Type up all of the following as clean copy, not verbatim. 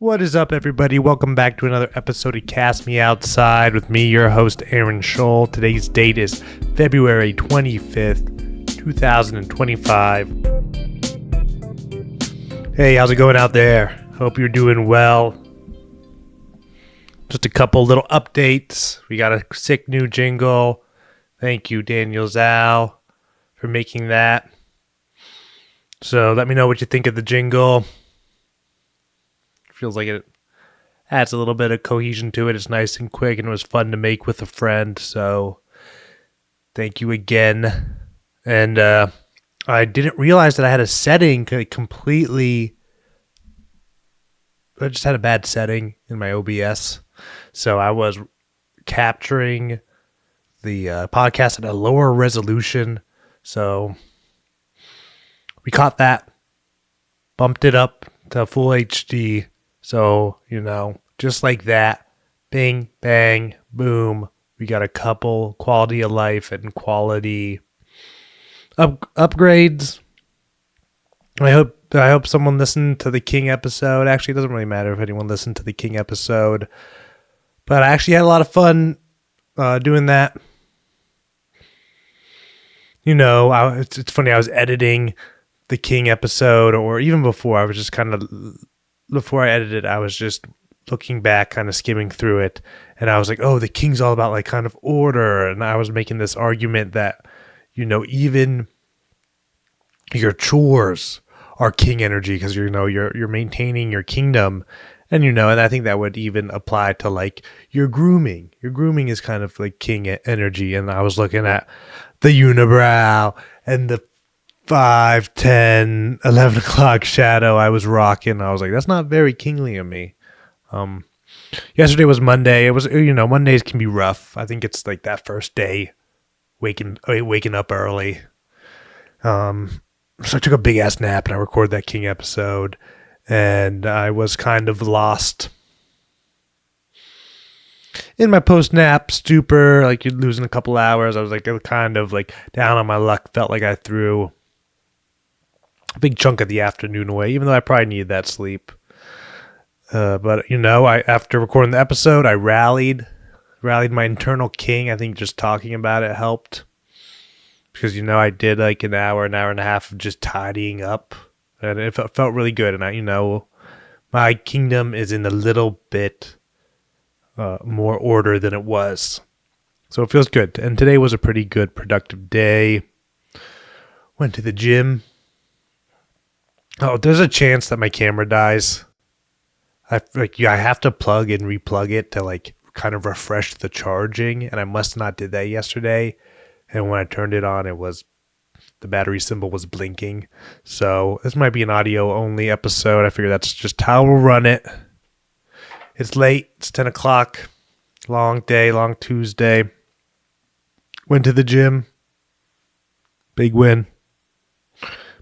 What is up, everybody? Welcome back to another episode of Cast Me Outside with me, your host, Aaron Scholl. Today's date is February 25th, 2025. Hey, how's it going out there? Hope you're doing well. Just a couple little updates. We got a sick new jingle. Thank you, Daniel Zhao, for making that. So let me know what you think of the jingle. Feels like it adds a little bit of cohesion to it. It's nice and quick, and it was fun to make with a friend. So thank you again. And I didn't realize that I had a setting completely. I just had a bad setting in my OBS. So I was capturing the podcast at a lower resolution. So we caught that, bumped it up to full HD. So, just like that, bing, bang, boom, we got a couple quality of life and quality upgrades. I hope someone listened to the King episode. Actually, it doesn't really matter if anyone listened to the King episode, but I actually had a lot of fun doing that. It's funny, I was editing the King episode, or even before, I was just before I edited, I was just looking back, kind of skimming through it, and I was like, oh, the King's all about like kind of order, and I was making this argument that, even your chores are King energy, because you're maintaining your kingdom, and and I think that would even apply to like your grooming. Your grooming is kind of like King energy, and I was looking at the unibrow and the 5, 10, 11 o'clock shadow I was rocking. I was like, that's not very kingly of me. Yesterday was Monday. It was, Mondays can be rough. I think it's like that first day waking up early. So I took a big ass nap and I recorded that King episode, and I was kind of lost in my post-nap stupor, like you're losing a couple hours. I was like kind of like down on my luck. Felt like I threw a big chunk of the afternoon away, even though I probably needed that sleep. But after recording the episode, I rallied my internal King. I think just talking about it helped, because I did like an hour and a half of just tidying up, and it felt really good. And my kingdom is in a little bit more order than it was, so it feels good. And today was a pretty good, productive day. Went to the gym. Oh, there's a chance that my camera dies. I have to plug and replug it to like kind of refresh the charging, and I must not did that yesterday. And when I turned it on, the battery symbol was blinking. So this might be an audio only episode. I figure that's just how we'll run it. It's late. It's 10 o'clock. Long day, long Tuesday. Went to the gym. Big win.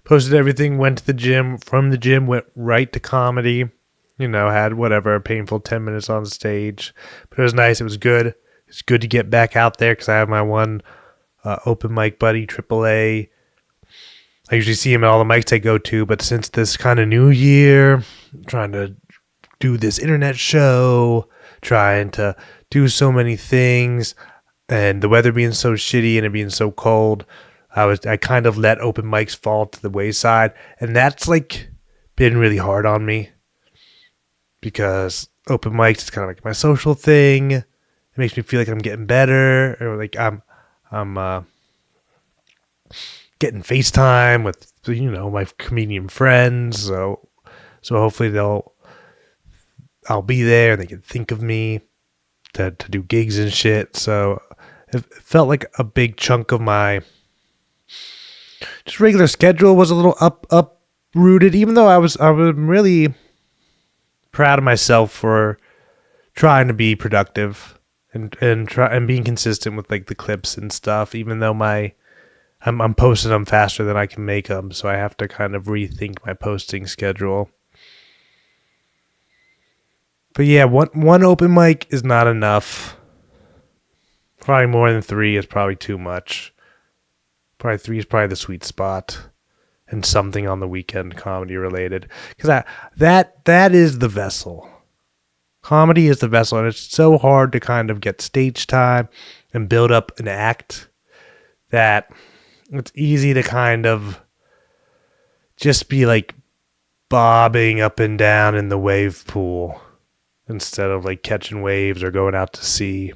Posted everything, went to the gym. From the gym, went right to comedy. Had whatever, a painful 10 minutes on stage. But it was nice. It was good. It's good to get back out there, because I have my one open mic buddy, AAA. I usually see him at all the mics I go to, but since this kind of new year, I'm trying to do this internet show, trying to do so many things, and the weather being so shitty and it being so cold, I kind of let open mics fall to the wayside, and that's like been really hard on me, because open mics is kind of like my social thing. It makes me feel like I'm getting better, or like I'm getting FaceTime with my comedian friends, so hopefully I'll be there and they can think of me to do gigs and shit. So it felt like a big chunk of my just regular schedule was a little uprooted, even though I was really proud of myself for trying to be productive and being consistent with like the clips and stuff, even though I'm posting them faster than I can make them, so I have to kind of rethink my posting schedule. But yeah, one open mic is not enough. Probably more than 3 is probably too much. Probably 3 is probably the sweet spot. and something on the weekend comedy related. Because that is the vessel. Comedy is the vessel, and it's so hard to kind of get stage time and build up an act that it's easy to kind of just be like bobbing up and down in the wave pool instead of like catching waves or going out to sea.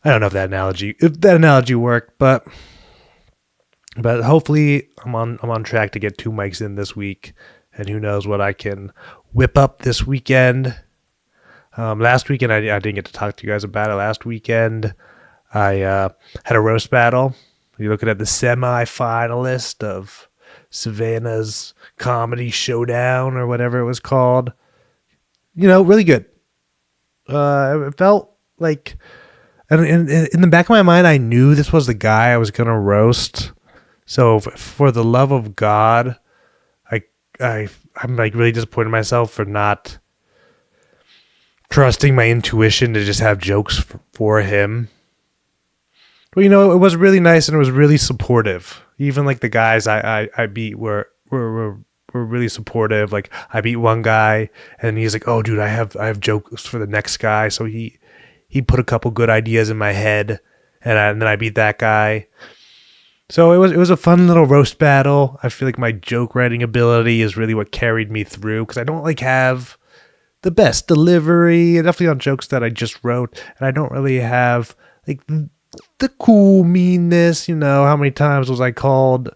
I don't know if that analogy worked, but hopefully I'm on track to get 2 mics in this week, and who knows what I can whip up this weekend. Last weekend I didn't get to talk to you guys about it. Last weekend I had a roast battle. You're looking at the semi-finalist of Savannah's Comedy Showdown or whatever it was called. Really good. It felt like, and in the back of my mind, I knew this was the guy I was gonna roast. So for the love of God, I'm like really disappointed in myself for not trusting my intuition to just have jokes for him. But it was really nice, and it was really supportive. Even like the guys I beat were really supportive. Like I beat one guy, and he's like, "Oh, dude, I have jokes for the next guy." So he put a couple good ideas in my head, and then I beat that guy. So it was a fun little roast battle. I feel like my joke writing ability is really what carried me through, because I don't like have the best delivery, definitely on jokes that I just wrote, and I don't really have like the cool meanness. How many times was I called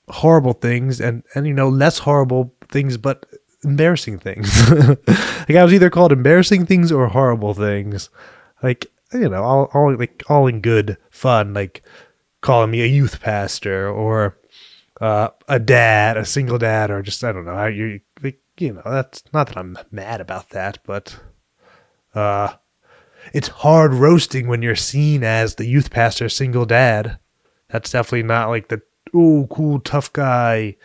horrible things and less horrible things, but embarrassing things. Like I was either called embarrassing things or horrible things. Like, all in good fun, like calling me a youth pastor or a dad, a single dad, or just, I don't know how you like, that's not that I'm mad about that, but it's hard roasting when you're seen as the youth pastor, single dad. That's definitely not like the cool tough guy,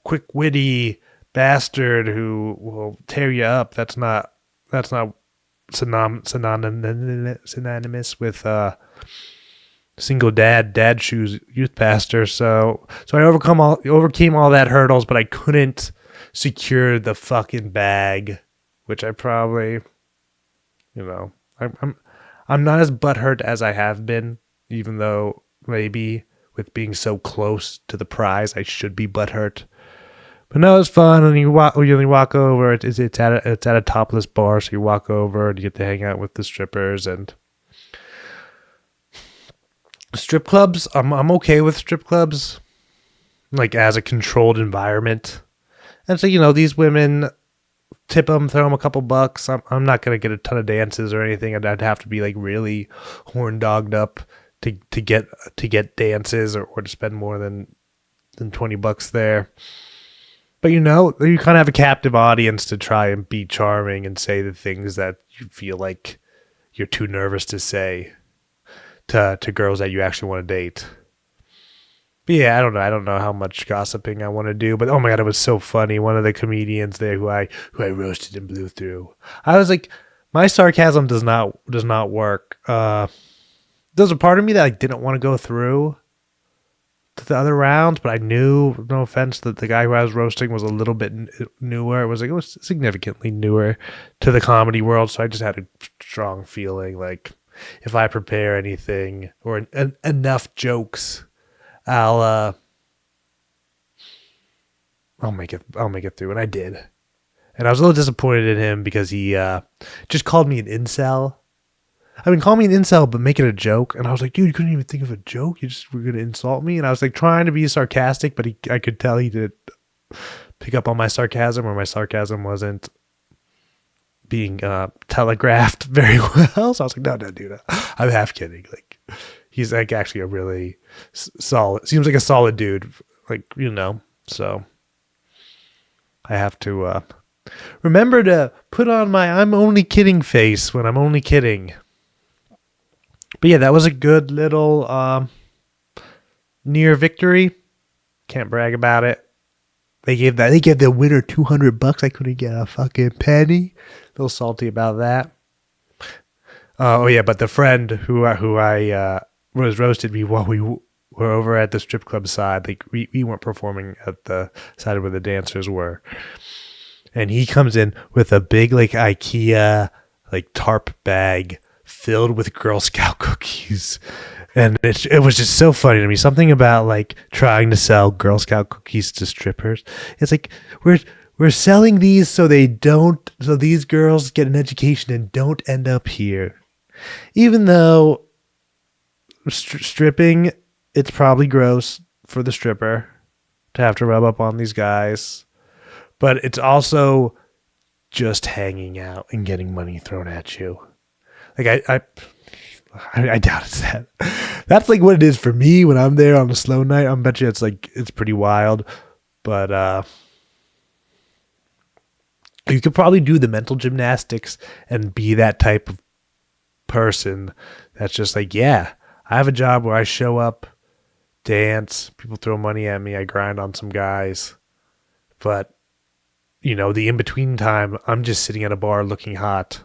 quick witty bastard who will tear you up. That's not synonymous with single dad shoes youth pastor. So I overcame all that hurdles, but I couldn't secure the fucking bag, which I probably, I'm not as butthurt as I have been, even though maybe with being so close to the prize I should be butthurt. But no, it's fun, and you walk over. It's at a topless bar, so you walk over and you get to hang out with the strippers and strip clubs. I'm okay with strip clubs, like as a controlled environment. And so these women, tip them, throw them a couple bucks. I'm not gonna get a ton of dances or anything. I'd have to be like really horn dogged up to get dances or to spend more than $20 there. But you kind of have a captive audience to try and be charming and say the things that you feel like you're too nervous to say to girls that you actually want to date. But yeah, I don't know how much gossiping I want to do, but oh my God, it was so funny. One of the comedians there who I roasted and blew through. I was like, my sarcasm does not work. There's a part of me that I didn't want to go through to the other rounds, but I knew, no offense, that the guy who I was roasting was a little bit newer. It was significantly newer to the comedy world, so I just had a strong feeling like if I prepare anything or enough jokes, I'll make it through, and I did. And I was a little disappointed in him because he just called me an incel. I mean, call me an incel, but make it a joke. And I was like, dude, you couldn't even think of a joke. You just were going to insult me. And I was like trying to be sarcastic, but I could tell he didn't pick up on my sarcasm, or my sarcasm wasn't being telegraphed very well. So I was like, no, dude, I'm half kidding. Like, he's like actually a really solid, seems like a solid dude. Like, so I have to remember to put on my I'm only kidding face when I'm only kidding. But yeah, that was a good little near victory. Can't brag about it. They gave the winner $200. I couldn't get a fucking penny. A little salty about that. Oh yeah, but the friend who I was roasted me while we we're over at the strip club side. Like we weren't performing at the side where the dancers were. And he comes in with a big like IKEA like tarp bag filled with Girl Scout cookies. And it was just so funny to me. Something about like trying to sell Girl Scout cookies to strippers. It's like we're selling these so these girls get an education and don't end up here. Even though stripping, it's probably gross for the stripper to have to rub up on these guys, but it's also just hanging out and getting money thrown at you. Like I doubt it's that. That's like what it is for me when I'm there on a slow night. I bet you it's pretty wild, but you could probably do the mental gymnastics and be that type of person that's just like, yeah, I have a job where I show up, dance, people throw money at me, I grind on some guys, but the in-between time, I'm just sitting at a bar looking hot.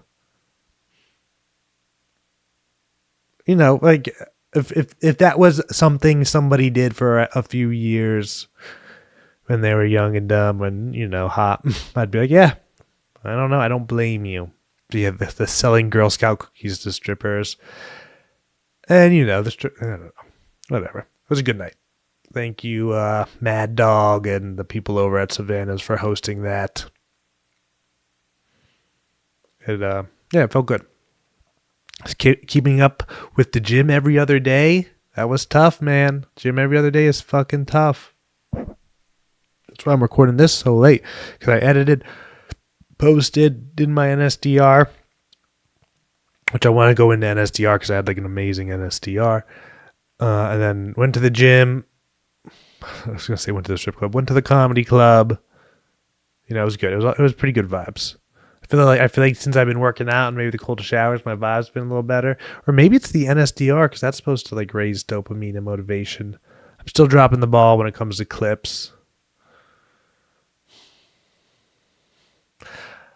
Like if that was something somebody did for a few years when they were young and dumb and hot, I'd be like, yeah, I don't know, I don't blame you. Yeah, the selling Girl Scout cookies to strippers, and I don't know, whatever. It was a good night. Thank you, Mad Dog and the people over at Savannah's for hosting that. It felt good. Keeping up with the gym every other day, that was tough, man. Gym every other day is fucking tough. That's why I'm recording this so late, because I edited, posted, did my NSDR, which I want to go into NSDR because I had like an amazing NSDR, and then went to the gym. I was gonna say went to the strip club, went to the comedy club. It was good. It was pretty good vibes. I feel like since I've been working out and maybe the cold showers, my vibe's been a little better. Or maybe it's the NSDR because that's supposed to like raise dopamine and motivation. I'm still dropping the ball when it comes to clips.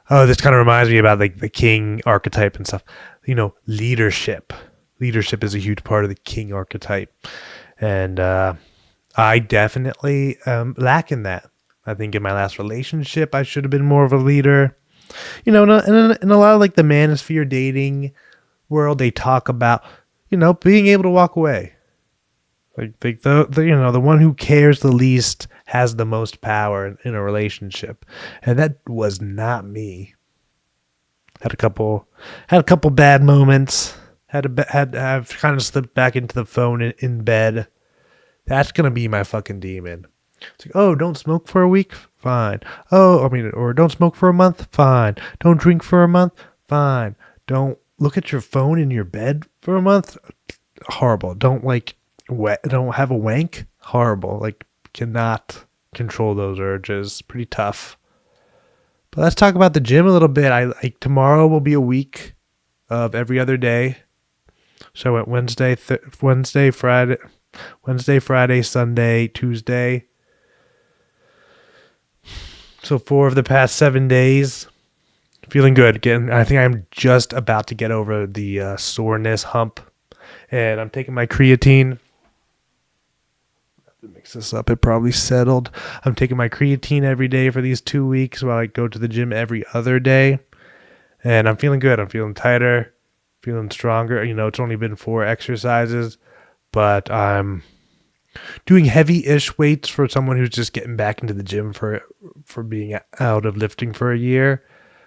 Oh, this kind of reminds me about like the king archetype and stuff. Leadership. Leadership is a huge part of the king archetype. And I definitely lack in that. I think in my last relationship, I should have been more of a leader. In a lot of like the manosphere dating world, they talk about, being able to walk away. Like the one who cares the least has the most power in a relationship, and that was not me. Had a couple bad moments. I've kind of slipped back into the phone in bed. That's gonna be my fucking demon. It's like, oh, don't smoke for a week? Fine. Or don't smoke for a month? Fine. Don't drink for a month? Fine. Don't look at your phone in your bed for a month? Horrible. Don't don't have a wank? Horrible. Like, cannot control those urges. Pretty tough. But let's talk about the gym a little bit. Tomorrow will be a week of every other day. So I went Wednesday, Friday, Sunday, Tuesday. So 4 of the past 7 days, feeling good. Again, I think I'm just about to get over the soreness hump, and I'm taking my creatine. I have to mix this up. It probably settled. I'm taking my creatine every day for these 2 weeks while I go to the gym every other day, and I'm feeling good. I'm feeling tighter, feeling stronger. It's only been 4 exercises, but I'm doing heavy-ish weights for someone who's just getting back into the gym for being out of lifting for a year,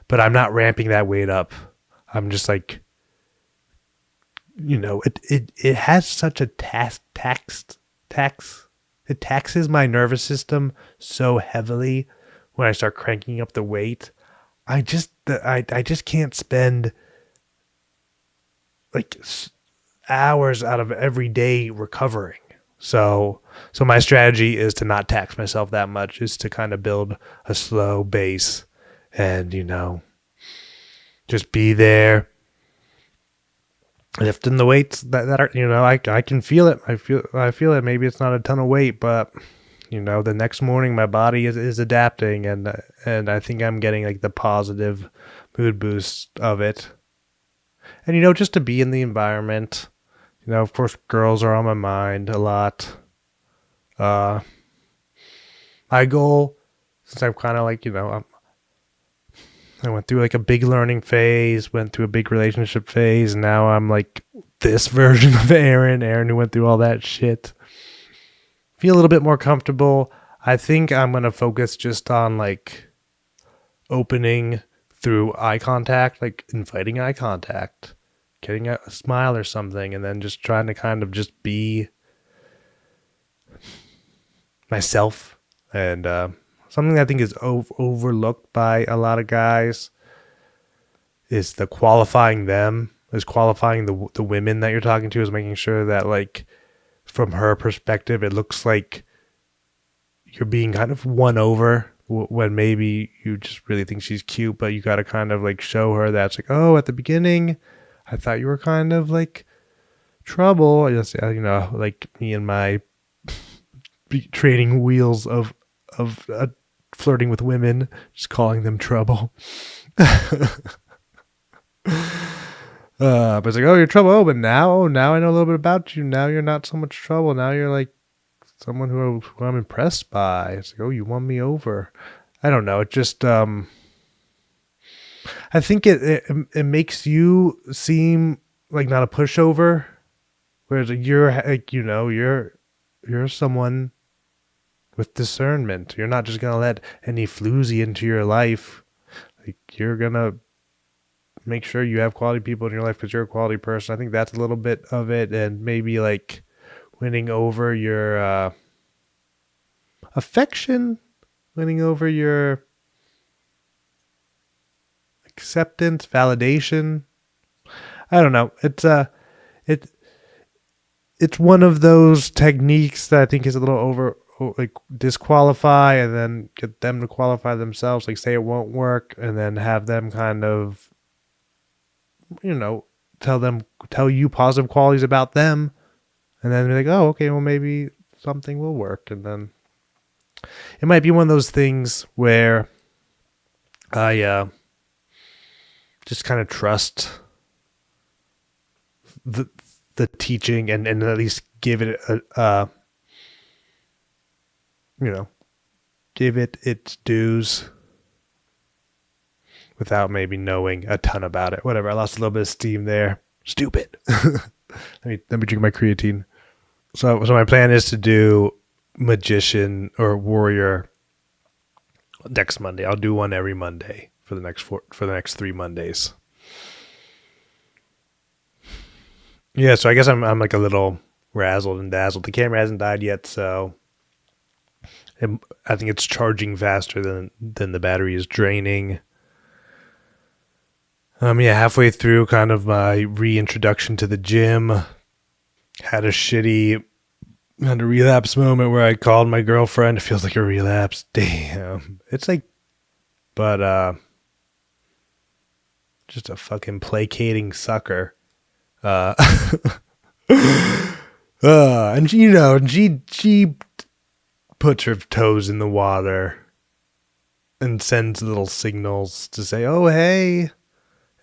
but I'm not ramping that weight up. I'm just like, it has such a it taxes my nervous system so heavily when I start cranking up the weight. I just can't spend like hours out of every day recovering. So my strategy is to not tax myself that much, is to kind of build a slow base and, just be there, lifting the weights that are, I can feel it. I feel it. Maybe it's not a ton of weight, but the next morning my body is adapting, and I think I'm getting like the positive mood boost of it. And, just to be in the environment, Of course, girls are on my mind a lot. Uh, my goal, since I'm kind of like, I went through like a big learning phase, went through a big relationship phase, and now I'm like this version of Aaron who went through all that shit. Feel a little bit more comfortable. I think I'm going to focus just on like opening through eye contact, like inviting eye contact, getting a smile or something, and then just trying to kind of just be myself. And something I think is overlooked by a lot of guys is the qualifying them, is qualifying the women that you're talking to, is making sure that like from her perspective, it looks like you're being kind of won over when maybe you just really think she's cute, but you got to kind of like show her that it's like, oh, at the beginning, I thought you were kind of like trouble. I just, like me and my training wheels of flirting with women, just calling them trouble. But it's like, oh, you're trouble. Oh, but now I know a little bit about you. Now you're not so much trouble. Now you're like someone who I'm impressed by. It's like, oh, you won me over. I don't know. It just, I think it makes you seem like not a pushover, whereas you're like, you're someone with discernment. You're not just gonna let any floozy into your life. Like you're gonna make sure you have quality people in your life because you're a quality person. I think that's a little bit of it, and maybe like winning over your affection, winning over your acceptance, validation. I don't know. It's one of those techniques that I think is a little like disqualify and then get them to qualify themselves, like say it won't work and then have them kind of, tell you positive qualities about them and then be like, oh, okay, well maybe something will work. And then it might be one of those things where I just kind of trust the teaching and at least give it give it its dues without maybe knowing a ton about it. Whatever. I lost a little bit of steam there. Stupid. let me drink my creatine. So my plan is to do magician or warrior next Monday. I'll do one every Monday for the next 3 Mondays. Yeah, so I guess I'm like a little razzled and dazzled. The camera hasn't died yet, so I think it's charging faster than the battery is draining. Halfway through kind of my reintroduction to the gym, had a relapse moment where I called my girlfriend. It feels like a relapse. Damn. It's like, but just a fucking placating sucker. And she puts her toes in the water and sends little signals to say, oh, hey.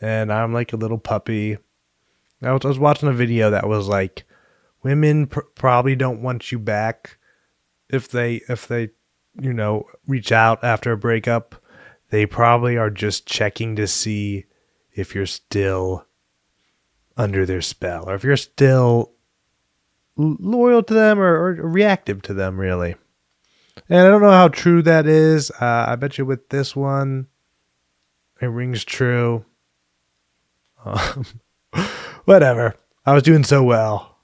And I'm like a little puppy. I was watching a video that was like, women probably don't want you back if they reach out after a breakup. They probably are just checking to see if you're still under their spell or if you're still loyal to them or reactive to them, really. And I don't know how true that is. I bet you with this one, it rings true. Whatever. I was doing so well.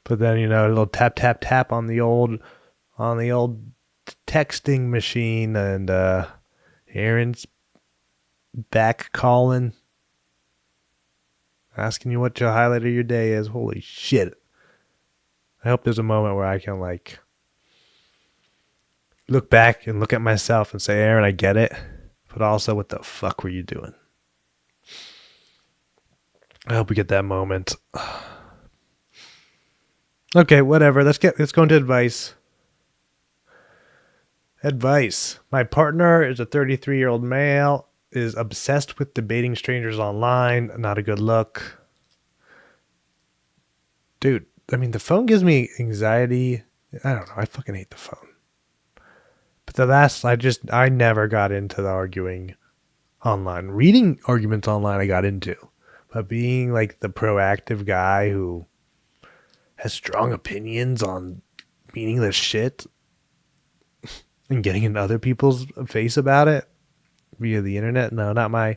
But then, a little tap, tap, tap on the old texting machine, and Aaron's back calling, asking you what your highlight of your day is. Holy shit. I hope there's a moment where I can like look back and look at myself and say, Aaron, I get it. But also, what the fuck were you doing? I hope we get that moment. Okay, whatever. Let's go into advice. Advice. My partner is a 33-year-old male, is obsessed with debating strangers online. Not a good look. dude, I mean, the phone gives me anxiety. I don't know. I fucking hate the phone. But I never got into the arguing online. Reading arguments online, I got into. But being like the proactive guy who has strong opinions on meaningless shit and getting in other people's face about it via the internet, no, not my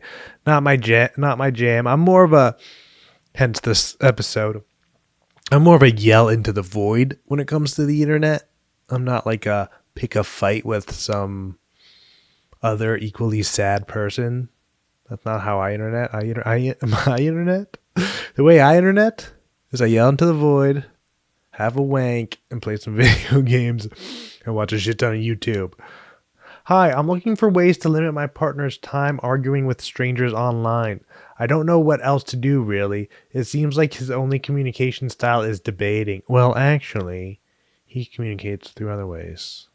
jam. I'm more of a, hence this episode, I'm more of a yell into the void when it comes to the internet. I'm not like a pick a fight with some other equally sad person. That's not how I internet. My internet. The way I internet is I yell into the void, have a wank, and play some video games and watch a shit ton of YouTube. Hi, I'm looking for ways to limit my partner's time arguing with strangers online. I don't know what else to do, really. It seems like his only communication style is debating. Well, actually, he communicates through other ways.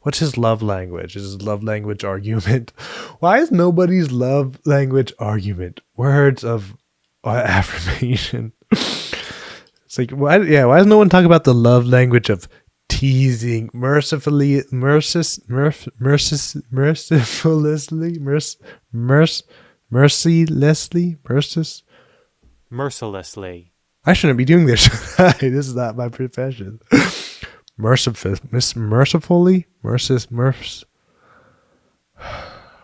What's his love language? Is his love language argument? Why is nobody's love language argument? Words of affirmation. It's like, why does no one talk about the love language of teasing, mercilessly, mercilessly. I shouldn't be doing this. This is not my profession. Mercifully,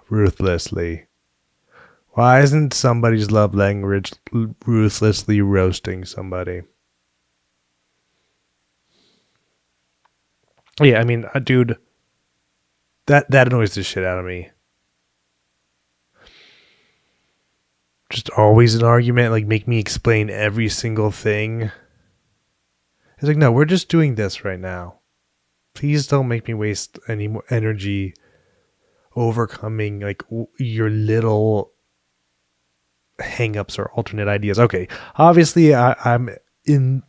ruthlessly. Why isn't somebody's love language ruthlessly roasting somebody? Yeah, I mean, dude, that annoys the shit out of me. Just always an argument, like make me explain every single thing. It's like, no, we're just doing this right now. Please don't make me waste any more energy overcoming like your little hangups or alternate ideas. Okay, obviously I'm in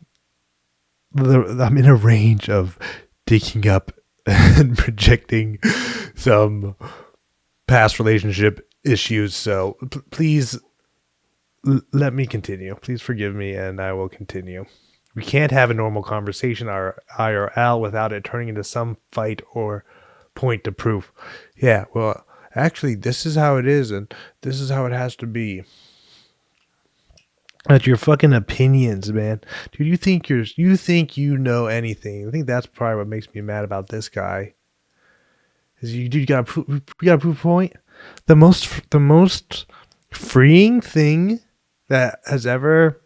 a range of digging up and projecting some past relationship issues. So please let me continue. Please forgive me, and I will continue. We can't have a normal conversation IRL without it turning into some fight or point to proof. Yeah, well, actually, this is how it is, and this is how it has to be. That's your fucking opinions, man. Dude, you think you know anything. I think that's probably what makes me mad about this guy. Is you gotta prove a point. The most freeing thing that has ever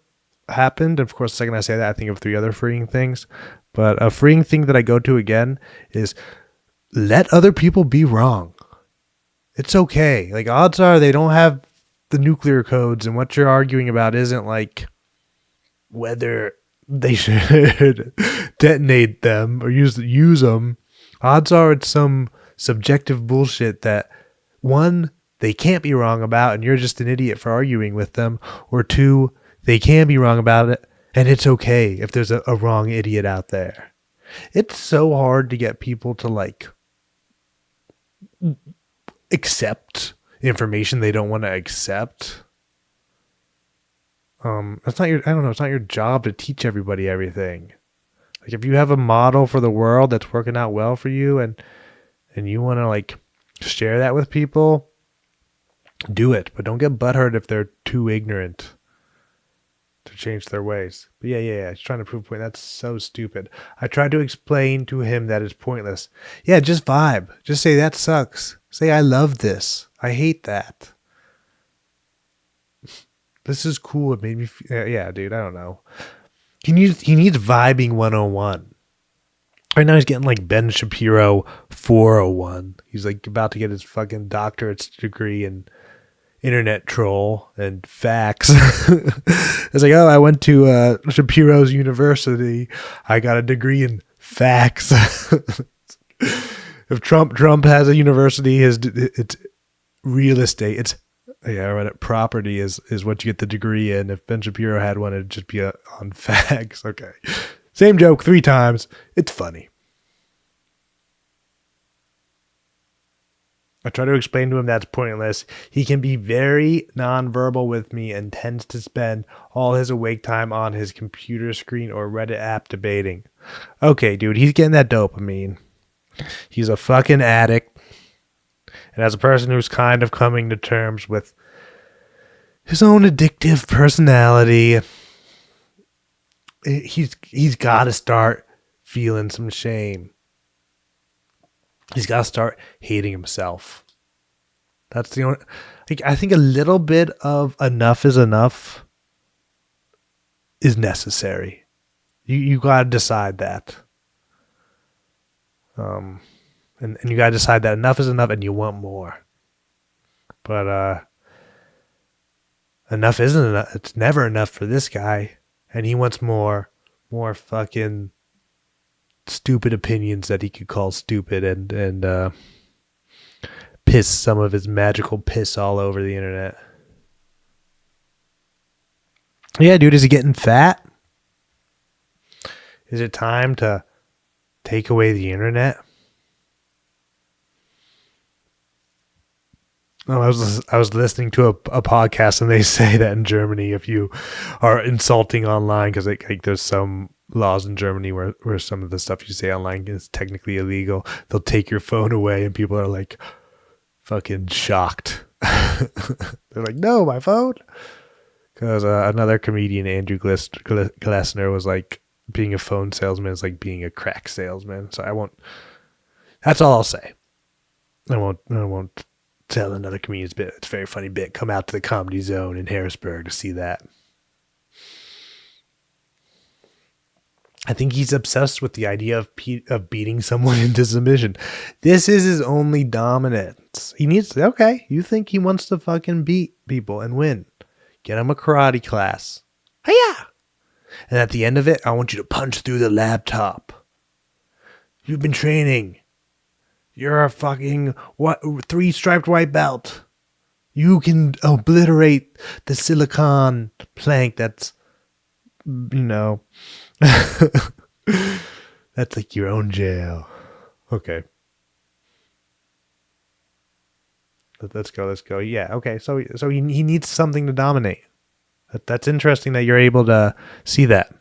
happened. Of course, the second I say that, I think of 3 other freeing things. But a freeing thing that I go to again is let other people be wrong. It's okay. Like, odds are they don't have the nuclear codes, and what you're arguing about isn't like whether they should detonate them or use them. Odds are it's some subjective bullshit that, 1, they can't be wrong about and you're just an idiot for arguing with them, or 2, they can be wrong about it and it's okay if there's a wrong idiot out there. It's so hard to get people to like accept information they don't want to accept. It's not your job to teach everybody everything. Like, if you have a model for the world that's working out well for you and you want to like share that with people, do it, but don't get butthurt if they're too ignorant to change their ways. But yeah. He's trying to prove a point. That's so stupid. I tried to explain to him that it's pointless. Yeah, just vibe. Just say that sucks. Say I love this. I hate that. This is cool. It made me yeah, dude, I don't know. He needs vibing 101. Right now he's getting like Ben Shapiro 401. He's like about to get his fucking doctorate's degree in internet troll and facts. It's like, oh, I went to Shapiro's University. I got a degree in facts. If Trump has a university, it's real estate. It's I read it. Property is what you get the degree in. If Ben Shapiro had one, it'd just be on facts. Okay, same joke 3 times. It's funny. I try to explain to him that's pointless. He can be very nonverbal with me and tends to spend all his awake time on his computer screen or Reddit app debating. Okay, dude, he's getting that dopamine. He's a fucking addict. And as a person who's kind of coming to terms with his own addictive personality, he's got to start feeling some shame. He's got to start hating himself. That's the only. I think a little bit of enough is enough is necessary. You got to decide that. And you got to decide that enough is enough, and you want more. But enough isn't enough. It's never enough for this guy, and he wants more fucking stupid opinions that he could call stupid and piss some of his magical piss all over the internet. Yeah, dude, is he getting fat? Is it time to take away the internet? Oh, I was listening to a podcast, and they say that in Germany, if you are insulting online, because there's some laws in Germany where some of the stuff you say online is technically illegal, they'll take your phone away, and people are like fucking shocked. They're like, "No, my phone." Because another comedian, Andrew Glessner, was like, being a phone salesman is like being a crack salesman. So I won't. That's all I'll say. I won't tell another comedian's bit. It's a very funny bit. Come out to the Comedy Zone in Harrisburg to see that. I think he's obsessed with the idea of beating someone into submission. This is his only dominance. He needs to, okay, you think he wants to fucking beat people and win. Get him a karate class. Hiya! And at the end of it, I want you to punch through the laptop. You've been training. You're a fucking 3-striped white belt. You can obliterate the silicon plank that's, that's like your own jail. Okay. Let's go. Yeah, okay. So he needs something to dominate. That's interesting that you're able to see that.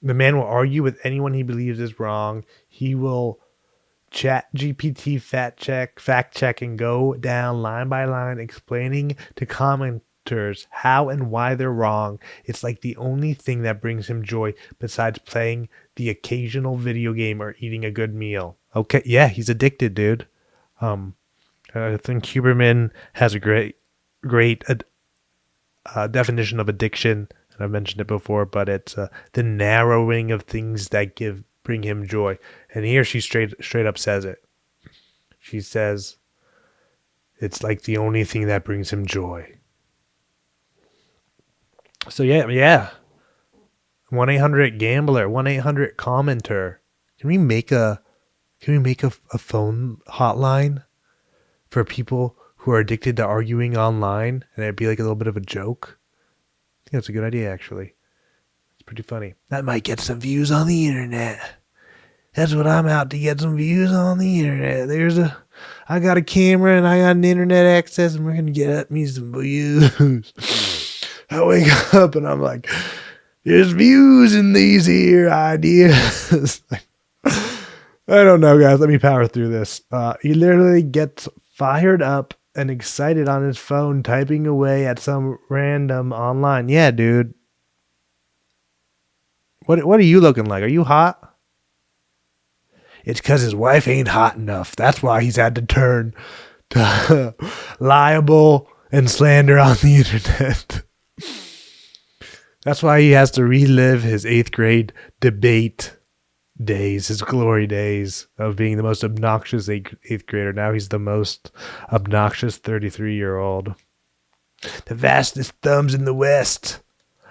The man will argue with anyone he believes is wrong. He will chat GPT fact check, and go down line by line explaining to commenters how and why they're wrong. It's like the only thing that brings him joy besides playing the occasional video game or eating a good meal. Okay, yeah, he's addicted, dude. I think Huberman has a great definition of addiction, and I've mentioned it before, but it's the narrowing of things that bring him joy. And here she straight up says it. She says it's like the only thing that brings him joy. So yeah. 1-800-GAMBLER, 1-800-COMMENTER. Can we make a phone hotline for people who are addicted to arguing online, and it'd be like a little bit of a joke? I think that's a good idea, actually. It's pretty funny. That might get some views on the internet. That's what I'm out to get, some views on the internet. I got a camera and I got an internet access, and we're gonna get me some views. I wake up and I'm like, there's views in these here ideas. I don't know, guys. Let me power through this. He literally gets fired up and excited on his phone, typing away at some random online. Yeah, dude. What are you looking like? Are you hot? It's because his wife ain't hot enough. That's why he's had to turn to libel and slander on the internet. That's why he has to relive his 8th grade debate days, his glory days of being the most obnoxious 8th grader. Now he's the most obnoxious 33-year-old. The fastest thumbs in the West.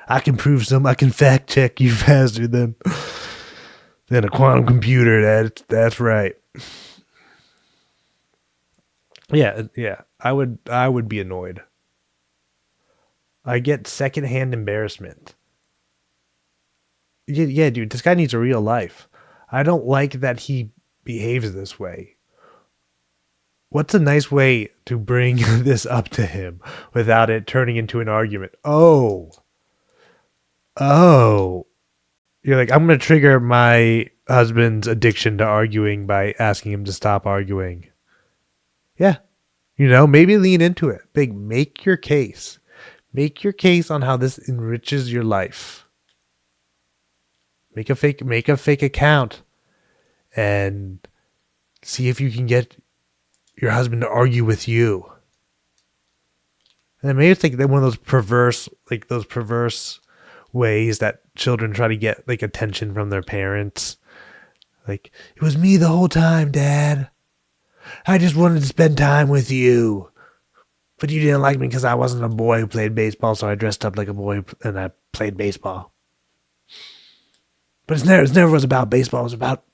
I can fact check you faster than a quantum computer. That's right. Yeah. I would be annoyed. I get secondhand embarrassment. Yeah, dude, this guy needs a real life. I don't like that he behaves this way. What's a nice way to bring this up to him without it turning into an argument? Oh, you're like, I'm going to trigger my husband's addiction to arguing by asking him to stop arguing. Yeah. Maybe lean into it. Make your case. Make your case on how this enriches your life. Make a fake account and see if you can get your husband to argue with you. And maybe it's like one of those perverse ways that children try to get like attention from their parents. Like, it was me the whole time, Dad. I just wanted to spend time with you. But you didn't like me because I wasn't a boy who played baseball, so I dressed up like a boy and I played baseball. But it never was about baseball. It was about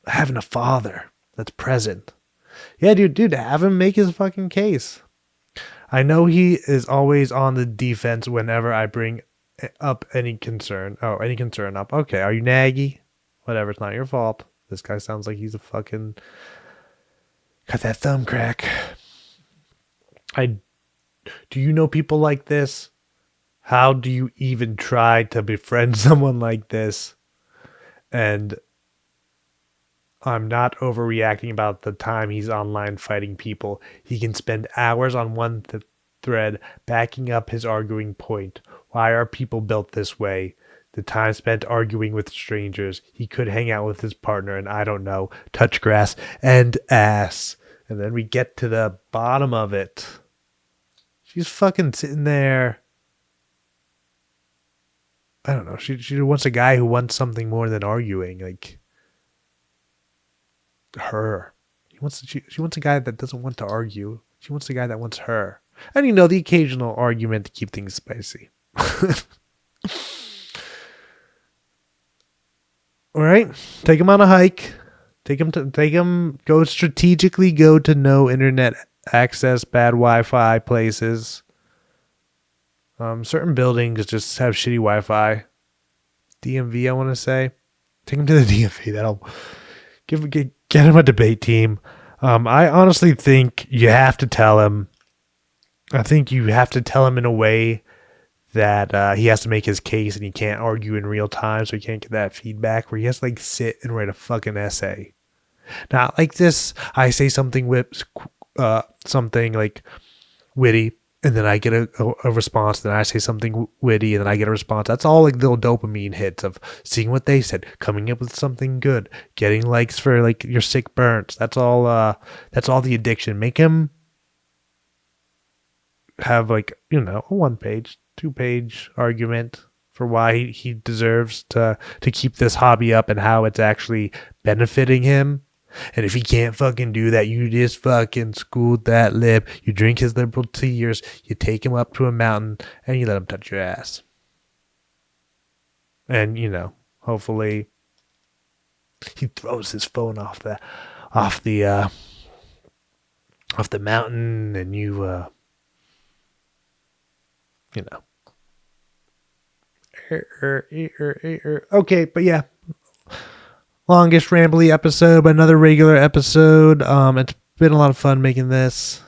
having a father that's present. Yeah, dude, have him make his fucking case. I know he is always on the defense whenever I bring up any concern. Oh, any concern up. Okay, are you naggy? Whatever, it's not your fault. This guy sounds like he's a fucking... got that thumb crack. Do you know people like this? How do you even try to befriend someone like this? And I'm not overreacting about the time he's online fighting people. He can spend hours on one thread backing up his arguing point. Why are people built this way? The time spent arguing with strangers. He could hang out with his partner and, I don't know, touch grass and ass. And then we get to the bottom of it. She's fucking sitting there. I don't know. She wants a guy who wants something more than arguing. Like her. She wants a guy that doesn't want to argue. She wants a guy that wants her. And the occasional argument to keep things spicy. All right, take him on a hike. Strategically go to no internet access, bad Wi-Fi places. Certain buildings just have shitty Wi-Fi. DMV, I want to say. Take him to the DMV. That'll get him a debate team. I honestly think you have to tell him. I think you have to tell him in a way that he has to make his case and he can't argue in real time, so he can't get that feedback where he has to sit and write a fucking essay. Not like this. I say something something like witty, and then I get a response. Then I say something witty, and then I get a response. That's all like little dopamine hits of seeing what they said, coming up with something good, getting likes for like your sick burns. That's all. That's all the addiction. Make him have a 1-page, 2-page argument for why he deserves to keep this hobby up and how it's actually benefiting him. And if he can't fucking do that, you just fucking school that lip. You drink his liberal tears. You take him up to a mountain and you let him touch your ass. And, hopefully he throws his phone off the mountain and you Okay, but yeah. Longest rambly episode, but another regular episode. It's been a lot of fun making this,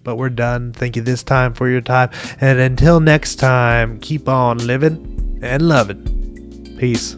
but we're done. Thank you this time for your time. And until next time, keep on living and loving. Peace.